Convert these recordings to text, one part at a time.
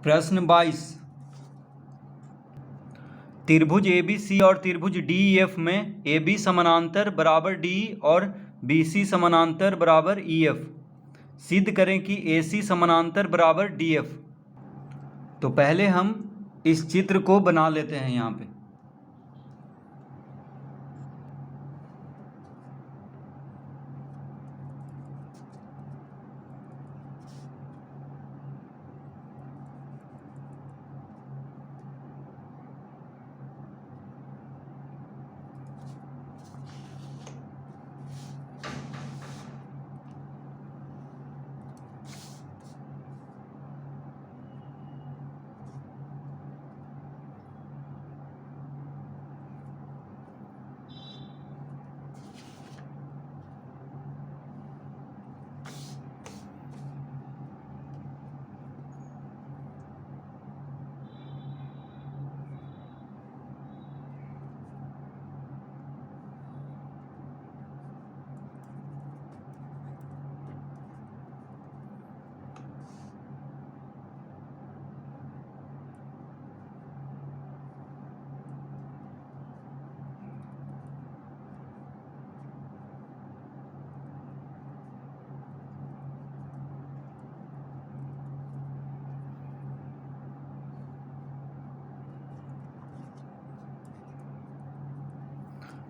प्रश्न 22। त्रिभुज ABC और त्रिभुज DEF में AB समानांतर बराबर DE और BC समानांतर बराबर EF। सिद्ध करें कि AC समानांतर बराबर DF। तो पहले हम इस चित्र को बना लेते हैं यहाँ पे।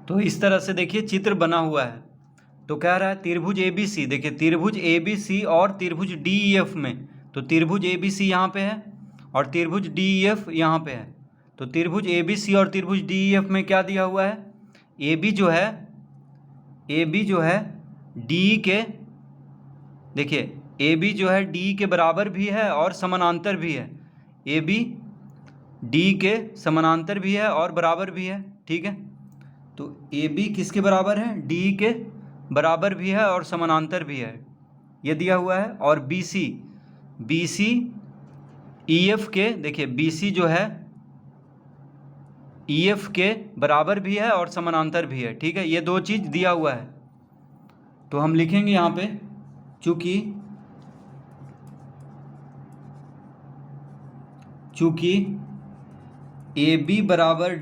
तो इस तरह से देखिए चित्र बना हुआ है। तो कह रहा है त्रिभुज ABC, देखिए त्रिभुज ABC और त्रिभुज DEF में, तो त्रिभुज ABC यहाँ पे है और त्रिभुज DEF यहाँ पे है। तो त्रिभुज ABC और त्रिभुज DEF में क्या दिया हुआ है, AB जो है DE के, देखिए AB जो है DE के बराबर भी है और समानांतर भी है। AB DE के समानांतर भी है और बराबर भी है, ठीक है। तो AB किसके बराबर है, DE के बराबर भी है और समानांतर भी है, ये दिया हुआ है। और BC EF के, देखिए BC जो है EF के बराबर भी है और समानांतर भी है, ठीक है। ये दो चीज़ दिया हुआ है। तो हम लिखेंगे यहाँ पे, चूँकि AB बराबर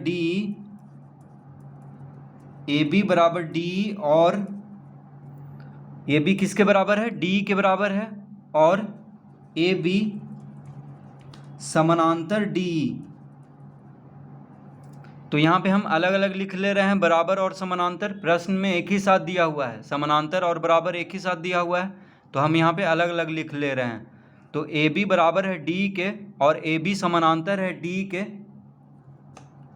DE और AB किसके बराबर है, DE के बराबर है, और AB समानांतर DE। तो यहाँ पे हम अलग अलग लिख ले रहे हैं, बराबर और समानांतर। प्रश्न में एक ही साथ दिया हुआ है, समानांतर और बराबर एक ही साथ दिया हुआ है, तो हम यहाँ पे अलग अलग लिख ले रहे हैं। तो AB बराबर है DE के और AB समानांतर है DE के,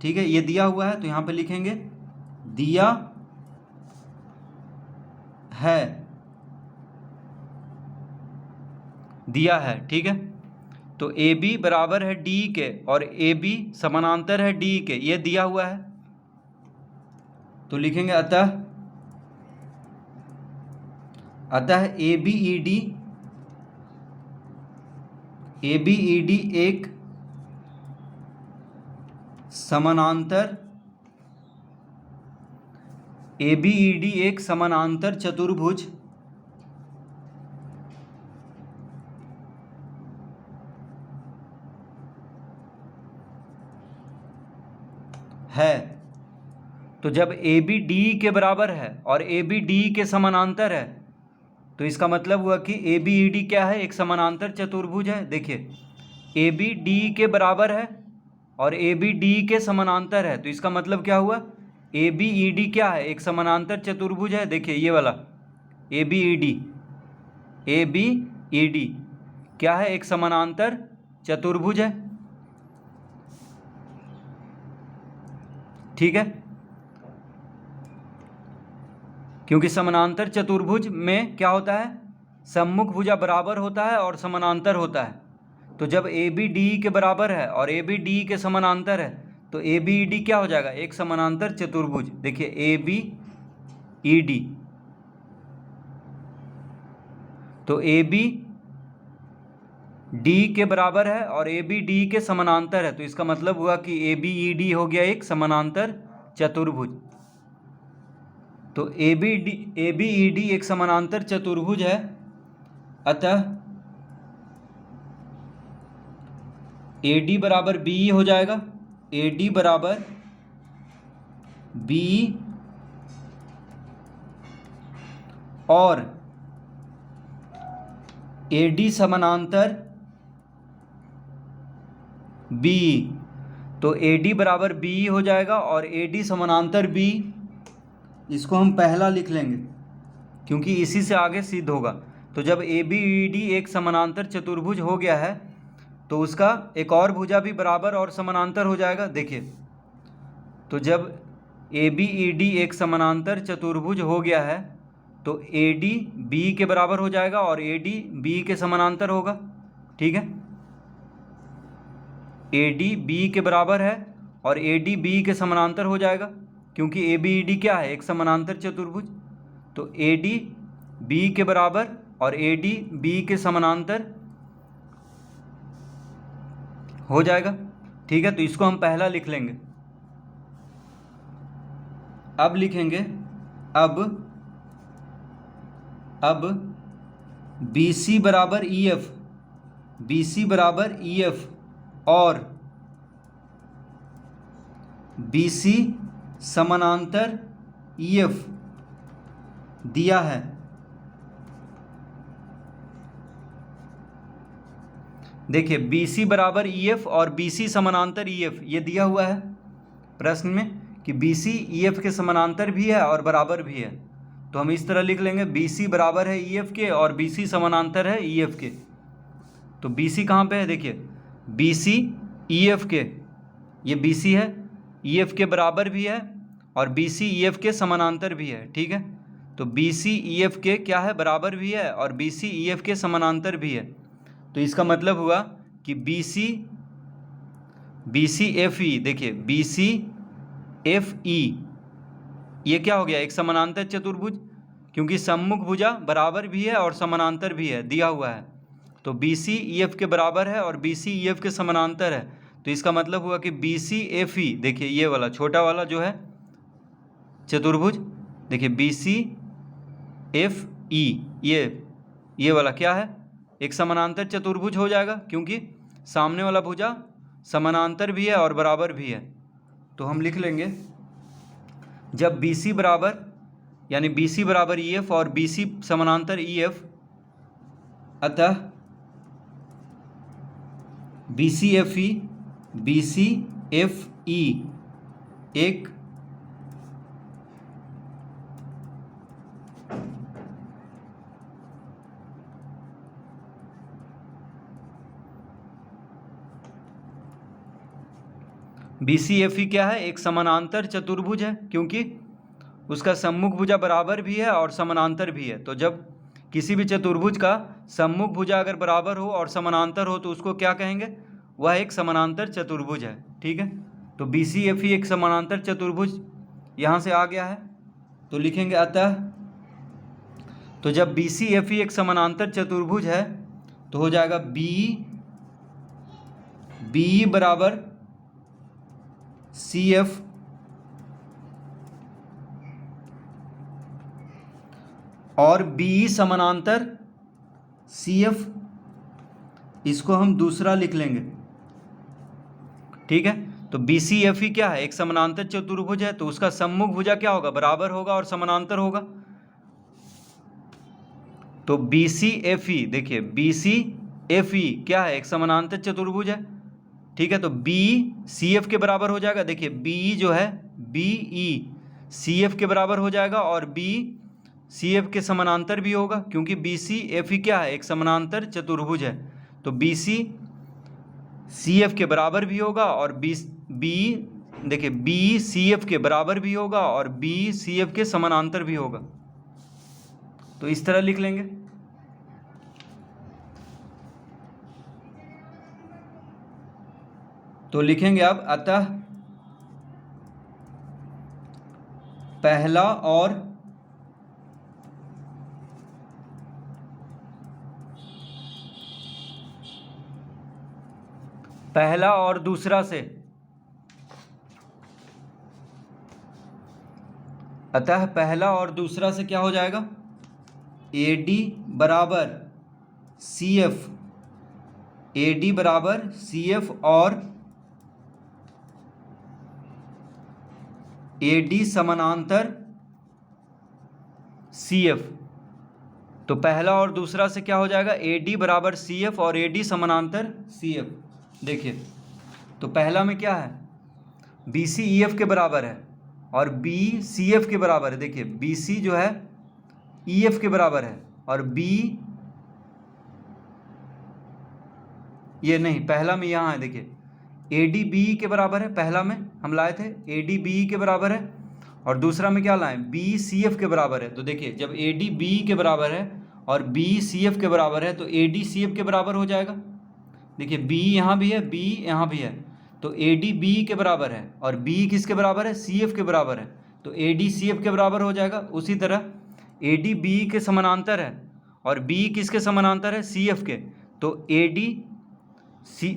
ठीक है। ये दिया हुआ है, तो यहाँ पे लिखेंगे दिया है, ठीक है। तो AB बराबर है DE के और AB समानांतर है DE के, ये दिया हुआ है। तो लिखेंगे अतः ABED एक समानांतर चतुर्भुज है। तो जब AB DE के बराबर है और AB DE के समानांतर है, तो इसका मतलब हुआ कि ABED क्या है, एक समानांतर चतुर्भुज है। देखिए AB DE के बराबर है और AB DE के समानांतर है, तो इसका मतलब क्या हुआ, ABED क्या है, एक समानांतर चतुर्भुज है। देखिए ये वाला ABED क्या है, एक समानांतर चतुर्भुज है, ठीक है। क्योंकि समानांतर चतुर्भुज में क्या होता है, सम्मुख भुजा बराबर होता है और समानांतर होता है। तो जब AB DE के बराबर है और AB DE के समानांतर है, तो ABED क्या हो जाएगा, एक समानांतर चतुर्भुज। देखिए ABED, तो AB DE के बराबर है और AB DE के समानांतर है, तो इसका मतलब हुआ कि ABED हो गया एक समानांतर चतुर्भुज। तो ABED एक समानांतर चतुर्भुज है, अतः ए डी बराबर बी हो जाएगा, ए डी बराबर बी और ए डी समानांतर बी। तो ए डी बराबर बी हो जाएगा और ए डी समानांतर बी, इसको हम पहला लिख लेंगे क्योंकि इसी से आगे सिद्ध होगा। तो जब ए बी ई डी एक समानांतर चतुर्भुज हो गया है तो उसका एक और भुजा भी बराबर और समानांतर हो जाएगा। देखिए, तो जब ए बी ई डी एक समानांतर चतुर्भुज हो गया है तो ए डी बी के बराबर हो जाएगा और ए डी बी के समानांतर होगा। ठीक है, ए डी बी के बराबर है और ए डी बी के समानांतर हो जाएगा क्योंकि ए बी ई डी क्या है, एक समानांतर चतुर्भुज। तो ए डी बी के बराबर और ए डी बी के समानांतर हो जाएगा। ठीक है, तो इसको हम पहला लिख लेंगे। अब लिखेंगे अब बी सी बराबर ई एफ, बी सी बराबर ई एफ और बी सी समानांतर ई एफ दिया है। देखिए, बी सी बराबर ई एफ और बी सी समानांतर ई एफ ये दिया हुआ है प्रश्न में कि बी सी ई एफ के समानांतर भी है और बराबर भी है। तो हम इस तरह लिख लेंगे, बी सी बराबर है ई एफ के और बी सी समानांतर है ई एफ के। तो बी सी कहाँ पे है, देखिए बी सी ई एफ के, ये बी सी है, ई एफ के बराबर भी है और बी सी ई एफ के समानांतर भी है। ठीक है, तो बी सी ई एफ के क्या है, बराबर भी है और बी सी ई एफ के समानांतर भी है। तो इसका मतलब हुआ कि बी सी एफ ई, देखिए बी सी एफ ई ये क्या हो गया, एक समानांतर चतुर्भुज, क्योंकि सम्मुख भुजा बराबर भी है और समानांतर भी है, दिया हुआ है। तो बी सी ई एफ के बराबर है और बी सी ई एफ के समानांतर है। तो इसका मतलब हुआ कि बी सी एफ ई, देखिए ये वाला छोटा वाला जो है चतुर्भुज, देखिए बी सी एफ ई ये वाला क्या है, एक समानांतर चतुर्भुज हो जाएगा क्योंकि सामने वाला भुजा समानांतर भी है और बराबर भी है। तो हम लिख लेंगे, जब बी सी बराबर यानी बी सी बराबर ई एफ और बी सी समानांतर ई एफ, अतः बी सी एफ ई एक बी सी एफ ई क्या है, एक समानांतर चतुर्भुज है क्योंकि उसका सम्मुख भुजा बराबर भी है और समानांतर भी है। तो जब किसी भी चतुर्भुज का सम्मुख भुजा अगर बराबर हो और समानांतर हो तो उसको क्या कहेंगे, वह एक समानांतर चतुर्भुज है। ठीक है, तो बी सी एफ ई एक समानांतर चतुर्भुज यहाँ से आ गया है। तो लिखेंगे अतः, तो जब बी सी एफ ई एक समानांतर चतुर्भुज है तो हो जाएगा बी बराबर सी एफ और बी समानांतर सी एफ, इसको हम दूसरा लिख लेंगे। ठीक है, तो बी सी एफ ई क्या है, एक समानांतर चतुर्भुज है तो उसका सम्मुख भुजा क्या होगा, बराबर होगा और समानांतर होगा। तो बी सी एफ ई, देखिए बी सी एफ ई क्या है, एक समानांतर चतुर्भुज है। ठीक है, तो बी सी एफ के बराबर हो जाएगा, देखिए बी जो है बी ई सी एफ के बराबर हो जाएगा और बी सी एफ के समानांतर भी होगा क्योंकि बी सी एफ ई क्या है, एक समानांतर चतुर्भुज है। तो बी सी एफ के बराबर भी होगा और देखिए बी सी एफ के बराबर भी होगा और बी सी एफ के समानांतर भी होगा। तो इस तरह लिख लेंगे। तो लिखेंगे अब अतः पहला और दूसरा से, अतः पहला और दूसरा से क्या हो जाएगा, ए डी बराबर सी एफ ए डी बराबर सी एफ और ए डी समानांतर सी एफ। तो पहला और दूसरा से क्या हो जाएगा, ए डी बराबर सी एफ और ए डी समानांतर सी एफ। देखिए तो पहला में क्या है, बी सी ई एफ के बराबर है और बी सी एफ के बराबर है। देखिए बी सी जो है ई एफ के बराबर है और बी, ये नहीं, पहला में यहाँ है, देखिए ए डी बी के बराबर है, पहला में हम लाए थे ए डी बी के बराबर है और दूसरा में क्या लाएं, बी सी एफ के बराबर है। तो देखिए जब ए डी बी के बराबर है और बी सी एफ के बराबर है तो ए डी सी एफ के बराबर हो जाएगा। देखिए बी यहाँ भी है, बी यहाँ भी है, तो ए डी बी के बराबर है और बी किसके बराबर है, सी एफ के बराबर है, तो ए डी सी एफ के बराबर हो जाएगा। उसी तरह ए डी बी के समानांतर है और बी किसके समानांतर है, सी एफ के, तो ए डी सी,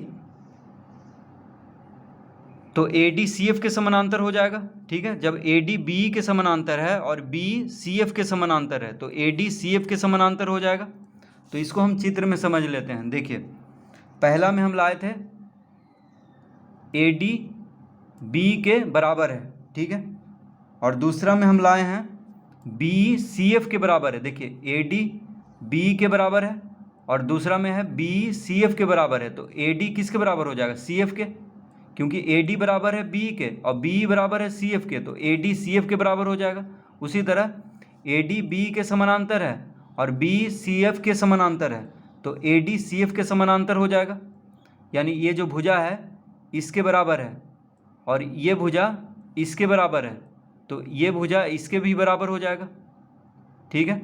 तो ए डी सी एफ के समानांतर हो जाएगा। ठीक है, जब ए डी बी के समानांतर है और बी सी एफ के समानांतर है तो ए डी सी एफ के समानांतर हो जाएगा। तो इसको हम चित्र में समझ लेते हैं। देखिए पहला में हम लाए थे ए डी बी के बराबर है, ठीक है, और दूसरा में हम लाए हैं बी सी एफ के बराबर है। देखिए ए डी बी के बराबर है और दूसरा में है बी सी एफ के बराबर है, तो ए डी किसके बराबर हो जाएगा, सी एफ के, क्योंकि ए डी बराबर है बी के और बी बराबर है सी एफ के, तो ए डी सी एफ के बराबर हो जाएगा। उसी तरह ए डी बी के समानांतर है और बी सी एफ के समानांतर है, तो ए डी सी एफ के समानांतर हो जाएगा। यानी ये जो भुजा है इसके बराबर है और ये भुजा इसके बराबर है, तो ये भुजा इसके भी बराबर हो जाएगा। ठीक है,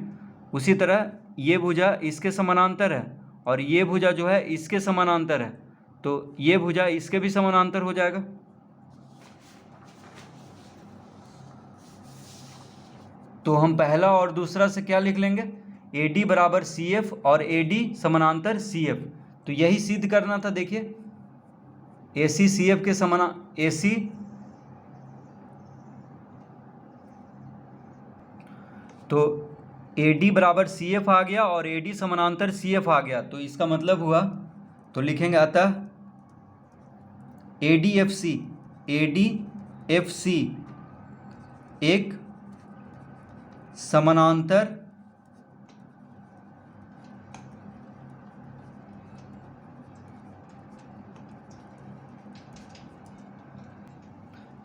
उसी तरह ये भुजा इसके समानांतर है और ये भुजा जो है इसके समानांतर है, तो ये भुजा इसके भी समानांतर हो जाएगा। तो हम पहला और दूसरा से क्या लिख लेंगे, ए डी बराबर सी एफ और ए डी समानांतर सी एफ। तो यही सिद्ध करना था। देखिए ए सी सी एफ के ए सी, तो ए डी बराबर सी एफ आ गया और ए डी समानांतर सी एफ आ गया, तो इसका मतलब हुआ, तो लिखेंगे अतः A D F C, A D F C एक समानांतर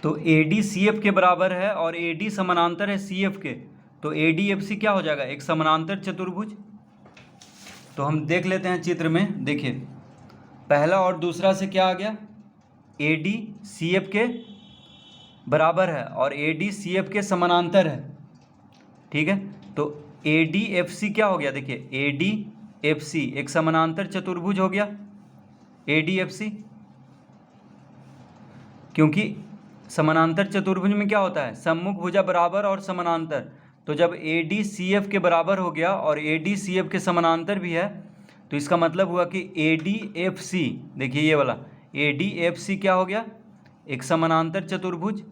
तो ए डी सी एफ के बराबर है और ए डी समानांतर है सी एफ के, तो ए डी एफ सी क्या हो जाएगा, एक समानांतर चतुर्भुज। तो हम देख लेते हैं चित्र में। देखिए पहला और दूसरा से क्या आ गया, ए डी सी एफ के बराबर है और ए डी सी एफ के समानांतर है। ठीक है, तो ए डी एफ सी क्या हो गया, देखिए ए डी एफ सी एक समानांतर चतुर्भुज हो गया, ए डी एफ सी, क्योंकि समानांतर चतुर्भुज में क्या होता है, सम्मुख भुजा बराबर और समानांतर। तो जब ए डी सी एफ के बराबर हो गया और ए डी सी एफ के समानांतर भी है, तो इसका मतलब हुआ कि ए डी एफ सी, देखिए ये वाला ए डी एफ सी क्या हो गया, एक समानांतर चतुर्भुज।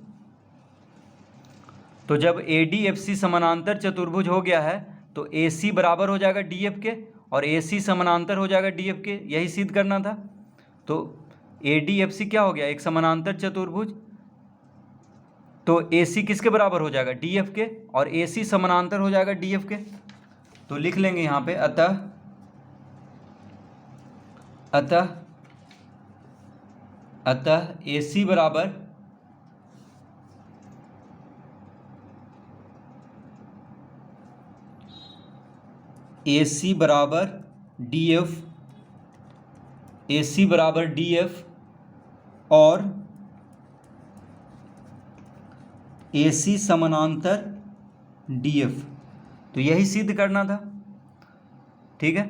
तो जब ए डी एफ सी समानांतर चतुर्भुज हो गया है तो ए सी बराबर हो जाएगा डी एफ के और ए सी समानांतर हो जाएगा डी एफ के, यही सिद्ध करना था। तो ए डी एफ सी क्या हो गया, एक समानांतर चतुर्भुज, तो ए सी किसके बराबर हो जाएगा, डी एफ के, और ए सी समानांतर हो जाएगा डी एफ के। तो लिख लेंगे यहाँ पे अतः ए सी बराबर डी एफ, ए सी बराबर डी एफ और ए सी समानांतर डी एफ। तो यही सिद्ध करना था। ठीक है,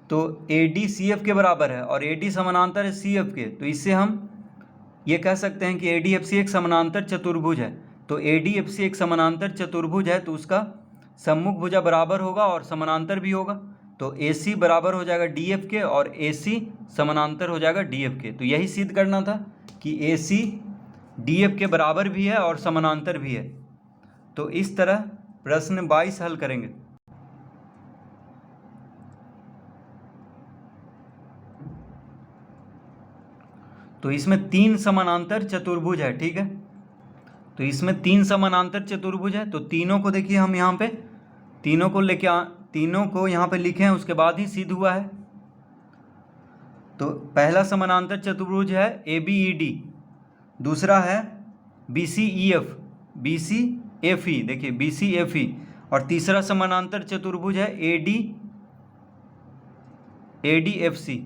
तो ए डी सी एफ के बराबर है और ए डी समानांतर है सी एफ के, तो इससे हम ये कह सकते हैं कि ए डी एफ सी एक समानांतर चतुर्भुज है। तो ए डी एफ सी एक समानांतर चतुर्भुज है तो उसका सम्मुख भुजा बराबर होगा और समानांतर भी होगा, तो ए सी बराबर हो जाएगा डी एफ के और ए सी समानांतर हो जाएगा डी एफ के। तो यही सिद्ध करना था कि ए सी डी एफ के बराबर भी है और समानांतर भी है। तो इस तरह प्रश्न 22 हल करेंगे। तो इसमें 3 समानांतर चतुर्भुज है, ठीक है। तो इसमें 3 समानांतर चतुर्भुज है, तो तीनों को देखिए हम यहाँ पे तीनों को यहाँ पे लिखे हैं, उसके बाद ही सिद्ध हुआ है। तो पहला समानांतर चतुर्भुज है ABED, दूसरा है BCEF, BCFE, देखिए BCFE, और तीसरा समानांतर चतुर्भुज है ADFC,